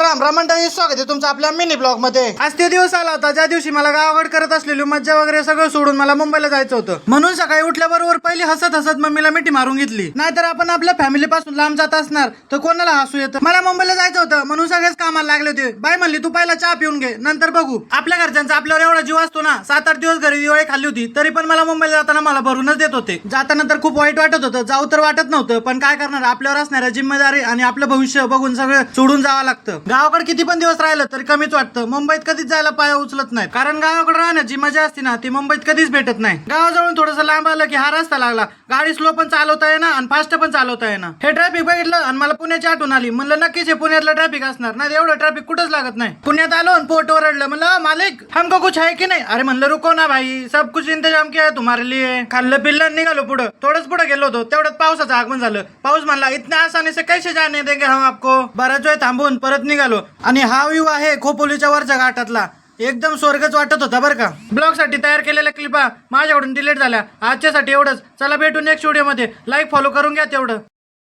राम राम मंडळी, स्वागत आहे तुमचं आपल्या मिनी ब्लॉग मध्ये। आज ते दिवस आला होता ज्या दिवशी मला गावाकडे करत असलेली मज्जा वगैरे सगळं सोडून मला मुंबईला जायचं होतं। म्हणून सकाळी उठल्याबरोबर पहिली हसत हसत मम्मीला मिठी मारून घेतली। नाहीतर आपण आपल्या फॅमिली पासून लांब जात असणार तर कोणाला हसू येतं। मला मुंबईला जायचं होतं म्हणून सगळेच कामाला लागले होते। बाई म्हणली तू पहिला चहा पिऊन घे नंतर बघू। आपल्या घरच्यांचा आपल्यावर एवढा जीव असतो ना। 7-8 दिवस घरी दिवाळी खाल्ली होती तरी पण मला मुंबईला जाताना मला भरूनच देत होते। जाताना तर खूप वाईट वाटत होतं, जाऊ तर वाटत नव्हतं, पण काय करणार, आपल्यावर असणाऱ्या जिम्मेदारी आणि आपलं भविष्य बघून सगळं सोडून जावं लागतं। गावाकडे किती पण दिवस राहिलं तरी कमीच वाटतं। मुंबईत कधीच जायला पाय उचलत नाही, कारण गावाकडे राहण्याची मजा असते ना ती मुंबईत कधीच भेटत नाही। गावाजवळून थोडंसं लांब आलं की हा रस्ता लागला, गाडी स्लो पण चालवता येणार आणि फास्ट पण चालवता येणार। हे ट्रॅफिक बघितलं आणि मला पुण्याची आठवण आली। म्हणलं नक्कीच हे पुण्यातलं ट्रॅफिक असणार, नाही एवढं ट्रॅफिक कुठंच लागत नाही। पुण्यात आलो आणि पोट ओरडलं, म्हणलं मालिक हमको कुछ है की नाही। अरे म्हणलं रुको ना भाई, सब कुछ इंतजाम किया है तुम्हारे लिए। खाल्लं पिल्लं निघालो पुढं, थोडंच पुढे गेलो होतो तेवढ्यात पावसाचं आगमन झालं। पाऊस म्हणला इतने आसानी से कैसे जाने देंगे हम आपको। बराच वेळ थांबून परत निघालो आणि हा व्ह्यू आहे खोपोलीच्या वरच्या घाटातला। एकदम स्वर्गच वाटत होता बरं का। ब्लॉग साठी तयार केलेल्या क्लिपा माझ्याकडून डिलीट झाल्या। आजच्यासाठी एवढंच, चला भेटू नेक्स्ट व्हिडिओ मध्ये। लाईक फॉलो करून घ्या तेवढं।